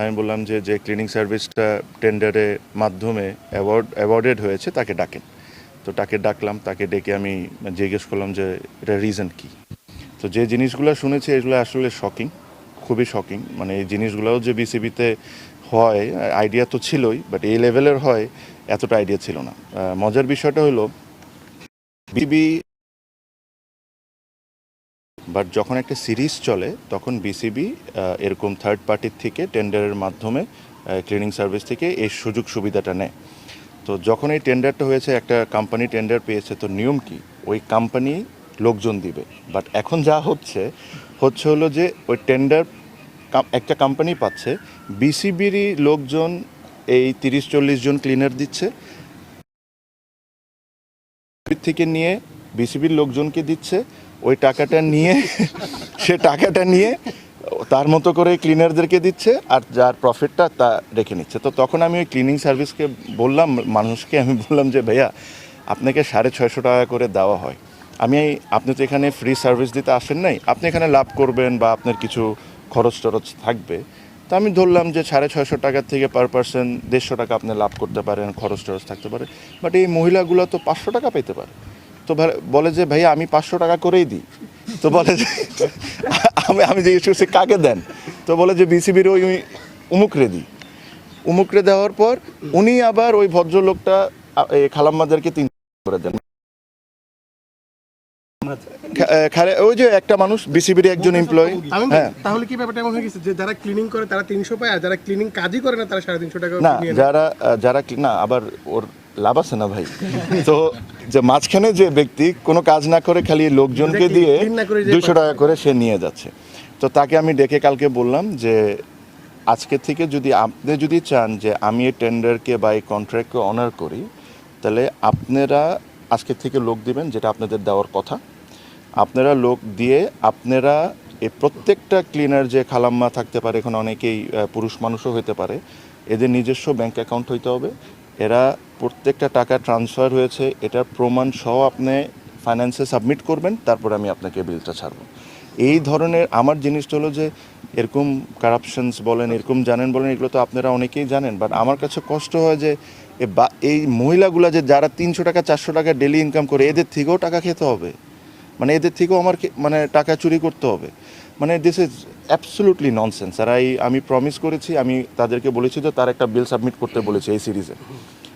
আমি বললাম যে যে ক্লিনিং সার্ভিসটা টেন্ডারের মাধ্যমে অ্যাওয়ার্ডেড হয়েছে তাকে ডাকেন। তো তাকে ডাকলাম, তাকে ডেকে আমি জিজ্ঞেস করলাম যে এটা রিজন কী। তো যে জিনিসগুলো শুনেছি এগুলো আসলে শকিং, খুবই শকিং। মানে এই জিনিসগুলোও যে বিসিবিতে হয় আইডিয়া তো ছিলই, বাট এই লেভেলের হয় এতটা আইডিয়া ছিল না। মজার বিষয়টা হলো বিসিবি বাট যখন একটা সিরিজ চলে তখন বিসিবি এরকম থার্ড পার্টির থেকে টেন্ডারের মাধ্যমে ক্লিনিং সার্ভিস থেকে এই সুযোগ সুবিধাটা নেয়। তো যখন এই টেন্ডারটা হয়েছে, একটা কোম্পানি টেন্ডার পেয়েছে, তো নিয়ম কি ওই কোম্পানি লোকজন দিবে। বাট এখন যা হচ্ছে হলো যে ওই টেন্ডার একটা কোম্পানি পাচ্ছে, বিসিবিরই লোকজন এই 30-40 জন ক্লিনার দিচ্ছে, থেকে নিয়ে বিসিবির লোকজনকে দিচ্ছে। ওই টাকাটা নিয়ে সে টাকাটা নিয়ে তার মতো করে ক্লিনারদেরকে দিচ্ছে, আর যার প্রফিটটা তা রেখে নিচ্ছে। তো তখন আমি ওই ক্লিনিং সার্ভিসকে বললাম, মানুষকে আমি বললাম যে ভাইয়া আপনাকে 650 টাকা করে দেওয়া হয়, আপনি তো এখানে ফ্রি সার্ভিস দিতে আসেন নাই, আপনি এখানে লাভ করবেন বা আপনার কিছু খরচ টরচ থাকবে। তো আমি ধরলাম যে 650 টাকার থেকে পার পার্সন 150 টাকা আপনি লাভ করতে পারেন, খরচ টরচ থাকতে পারে। বাট এই মহিলাগুলো তো 500 টাকা পেতে পারে। তো বলে যে ভাইয়া আমি 500 টাকা করেই দিই। তো বলে যে আমি জিজ্ঞেস করছি কাকে দেন, তো বলে যে বিসিবির ওই উমুকরে দিই। উমুকরে দেওয়ার পর উনি আবার ওই ভদ্রলোকটা খালাম্মাদেরকে 300 করে দেন। ওই যে একটা মানুষ বিসিবির একজন এমপ্লয়ি। হ্যাঁ, তাহলে কি ব্যাপারটা এমন হয়ে গেছে যে যারা ক্লিনিং করে তারা 300 পায়, আর যারা ক্লিনিং কাজই করে না তারা 350 টাকা না, নিয়ে নেয়? যারা না, আবার ওর লাভ আছে না ভাই। তো যে মাঝখানে যে ব্যক্তি কোনো কাজ না করে খালি লোকজনকে দিয়ে 200 টাকা করে সে নিয়ে যাচ্ছে। তো তাকে আমি ডেকে কালকে বললাম যে আজকে থেকে আপনি যদি চান যে আমি এই টেন্ডারকে বা এই কন্ট্রাক্টকে অনার করি, তাহলে আপনারা আজকে থেকে লোক দিবেন, যেটা আপনাদের দেওয়ার কথা। আপনারা লোক দিয়ে আপনারা এই প্রত্যেকটা ক্লিনার যে খালাম্মা থাকতে পারে, এখন অনেকেই পুরুষ মানুষও হতে পারে, এদের নিজস্ব ব্যাংক অ্যাকাউন্ট হইতে হবে। এরা প্রত্যেকটা টাকা ট্রান্সফার হয়েছে এটার প্রমাণ সহ আপনি ফাইন্যান্সে সাবমিট করবেন, তারপর আমি আপনাকে বিলটা ছাড়ব। এই ধরনের আমার জিনিসটা হলো যে এরকম কারাপশনস বলেন, এরকম জানেন বলেন, এগুলো তো আপনারা অনেকেই জানেন। বাট আমার কাছে কষ্ট হয় যে এই মহিলাগুলা যে যারা 300 টাকা 400 টাকা ডেলি ইনকাম করে, এদের থেকেও টাকা খেতে হবে, মানে এদের থেকেও আমার মানে টাকা চুরি করতে হবে। মানে দিস ইজ অ্যাবসলুটলি ননসেন্স। আর আমি প্রমিস করেছি, আমি তাদেরকে বলেছি যে তার একটা বিল সাবমিট করতে বলেছি এই সিরিজে।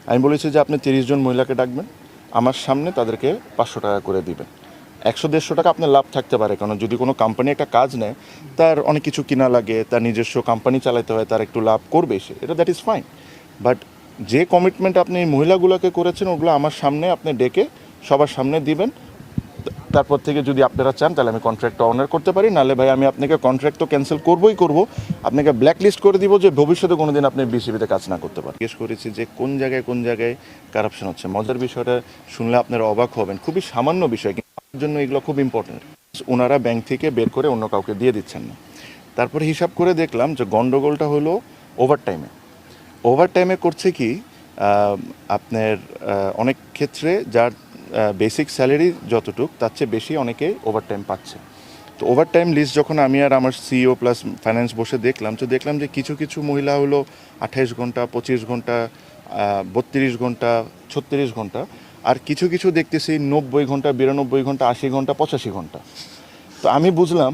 আমি বলেছি যে আপনি 30 জন মহিলাকে ডাকবেন, আমার সামনে তাদেরকে 500 টাকা করে দিবেন। 100-150 টাকা আপনার লাভ থাকতে পারে, কারণ যদি কোনো কোম্পানি একটা কাজ নেয় তার অনেক কিছু কিনা লাগে, তার নিজস্ব কোম্পানি চালাতে হয়, তার একটু লাভ করবে সে, এটা দ্যাট ইজ ফাইন। বাট যে কমিটমেন্ট আপনি এই মহিলাগুলোকে করেছেন ওগুলো আমার সামনে আপনি ডেকে সবার সামনে দিবেন। তারপর থেকে যদি আপনারা চান তাহলে আমি কন্ট্রাক্টটা অনার করতে পারি, নাহলে ভাই আমি আপনাকে কন্ট্রাক্ট তো ক্যান্সেল করবই করব, আপনাকে ব্ল্যাক লিস্ট করে দিব যে ভবিষ্যতে কোনো দিন আপনি বিসিবিতে কাজ না করতে পারেন। জিজ্ঞেস করেছি যে কোন জায়গায় কারাপশন হচ্ছে। মজার বিষয়টা শুনলে আপনারা অবাক হবেন, খুবই সামান্য বিষয়, কিন্তু আপনার জন্য এগুলো খুব ইম্পর্টেন্ট। ওনারা ব্যাংক থেকে বের করে অন্য কাউকে দিয়ে দিচ্ছেন না। তারপরে হিসাব করে দেখলাম যে গন্ডগোলটা হলো ওভারটাইমে করছে কি, আপনার অনেক ক্ষেত্রে যার বেসিক স্যালারি যতটুক তার চেয়ে বেশি অনেকে ওভারটাইম পাচ্ছে। তো ওভারটাইম লিস্ট যখন আমি আর আমার সিইও প্লাস ফাইন্যান্স বসে দেখলাম, তো দেখলাম যে কিছু মহিলা হলো 28 ঘন্টা, 25 ঘন্টা, 32 ঘন্টা, 36 ঘন্টা, আর কিছু দেখতেছি 90 ঘন্টা, 92 ঘন্টা, 80 ঘন্টা, 85 ঘন্টা। তো আমি বুঝলাম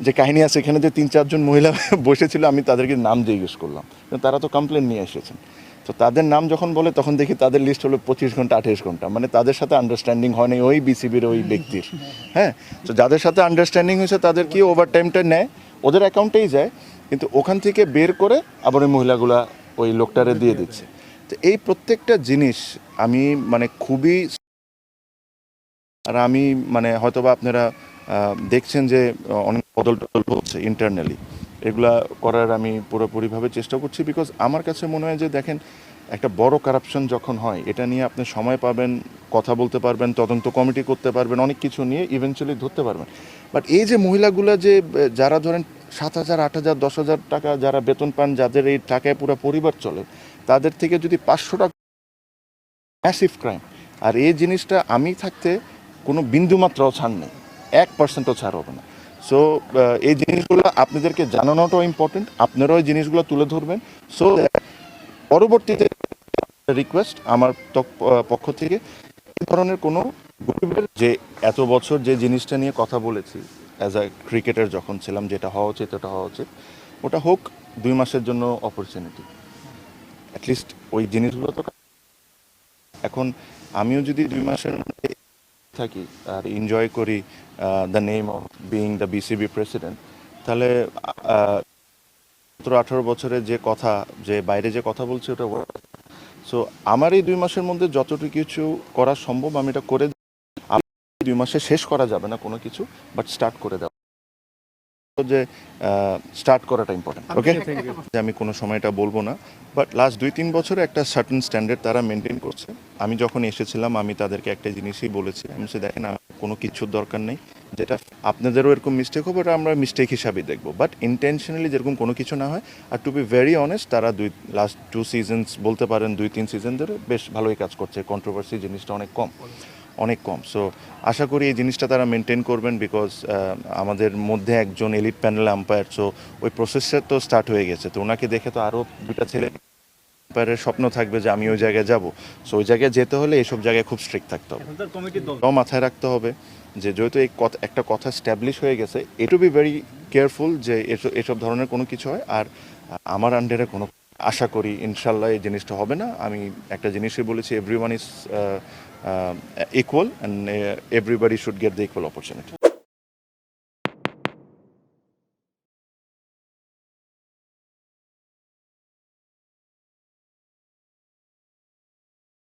যে কাহিনী আছে এখানে, যে 3-4 জন মহিলা বসেছিল, আমি তাদেরকে নাম জিজ্ঞেস করলাম, তারা তো কমপ্লেন নিয়ে এসেছেন। তো তাদের নাম যখন বলে তখন দেখি তাদের লিস্ট হলো 25 ঘন্টা, 28 ঘন্টা। মানে তাদের সাথে আন্ডারস্ট্যান্ডিং হয়নি ওই বিসিবির ওই ব্যক্তির। হ্যাঁ, তো যাদের সাথে আন্ডারস্ট্যান্ডিং হয়েছে তাদের কি ওভারটাইমটা নেয়, ওদের অ্যাকাউন্টেই যায়, কিন্তু ওখান থেকে বের করে আবার ওই মহিলাগুলা ওই লোকটারে দিয়ে দিচ্ছে। তো এই প্রত্যেকটা জিনিস আমি মানে খুবই, আর আমি মানে হয়তোবা আপনারা দেখছেন যে অনেক বদল হচ্ছে ইন্টারনালি, এগুলা করার আমি পুরোপুরিভাবে চেষ্টা করছি। বিকজ আমার কাছে মনে হয় যে দেখেন, একটা বড় কারাপশন যখন হয়, এটা নিয়ে আপনি সময় পাবেন, কথা বলতে পারবেন, তদন্ত কমিটি করতে পারবেন, অনেক কিছু নিয়ে ইভেনচুয়ালি ধরতে পারবেন। বাট এই যে মহিলাগুলো যে যারা ধরেন 7,000, 8,000, 10,000 টাকা যারা বেতন পান, যাদের এই টাকায় পুরো পরিবার চলে, তাদের থেকে যদি 500 টাকা, ম্যাসিভ ক্রাইম। আর এই জিনিসটা আমি থাকতে কোনো বিন্দুমাত্রাও ছাড় নেই, 1%ও ছাড় হবে না। সো এই জিনিসগুলো আপনাদেরকে জানানোটাও ইম্পর্টেন্ট, আপনারাও এই জিনিসগুলো তুলে ধরবেন। সো পরবর্তীতে রিকোয়েস্ট আমার পক্ষ থেকে এই ধরনের কোনো গ্রুপের যে এত বছর যে জিনিসটা নিয়ে কথা বলেছি অ্যাজ আ ক্রিকেটার যখন ছিলাম, যেটা হওয়া উচিত ওটা হওয়া উচিত, ওটা হোক 2 মাসের জন্য অপরচুনিটি, অ্যাটলিস্ট ওই জিনিসগুলো তো। এখন আমিও যদি 2 মাসের মধ্যে থাকি আর এনজয় করি the name of being the BCB president, তাহলে 18 বছরে যে কথা, যে বাইরে যে কথা বলছি ওটা। সো আমার এই 2 মাসের মধ্যে যতটুকু কিছু করা সম্ভব আমি এটা করে 2 মাসে শেষ করা যাবে না কোনো কিছু, বাট স্টার্ট করে দেওয়া, যে স্টার্ট করাটা ইম্পর্টেন্ট। ওকে, যে আমি কোনো সময় এটা বলবো না, বাট লাস্ট 2-3 বছরে একটা সার্টেন স্ট্যান্ডার্ড তারা মেনটেন করছে। আমি যখন এসেছিলাম আমি তাদেরকে একটা জিনিসই বলেছি, আমি বলছি দেখেন কোনো কিছুর দরকার নেই, যেটা আপনাদেরও এরকম মিস্টেক হবে ওটা আমরা মিস্টেক হিসাবেই দেখবো, বাট ইন্টেনশনালি যেরকম কোনো কিছু না হয়। আর টু বি ভেরি অনেস্ট, তারা লাস্ট 2 সিজনস বলতে পারেন, 2-3 সিজন ধরে বেশ ভালোই কাজ করছে, কন্ট্রোভার্সি জিনিসটা অনেক কম। সো আশা করি এই জিনিসটা তারা মেনটেন করবেন, বিকজ আমাদের মধ্যে একজন এলিট প্যানেল আম্পায়ার, সো ওই প্রসেসটা তো স্টার্ট হয়ে গেছে, তো ওনাকে দেখে তো আরও 2টা ছেলে আম্পায়ারের স্বপ্ন থাকবে যে আমি ওই জায়গায় যাব। সো ওই জায়গায় যেতে হলে এইসব জায়গায় খুব স্ট্রিক্ট থাকতে হবে, মাথায় রাখতে হবে যে যেহেতু এই একটা কথা স্ট্যাবলিশ হয়ে গেছে, এটু বি ভেরি কেয়ারফুল যে এসব ধরনের কোনো কিছু হয়। আর আমার আন্ডারে কোনো, আশা করি ইনশাল্লাহ এই জিনিসটা হবে না। আমি একটা জিনিসই বলেছি, everyone is equal and everybody should get the equal opportunity.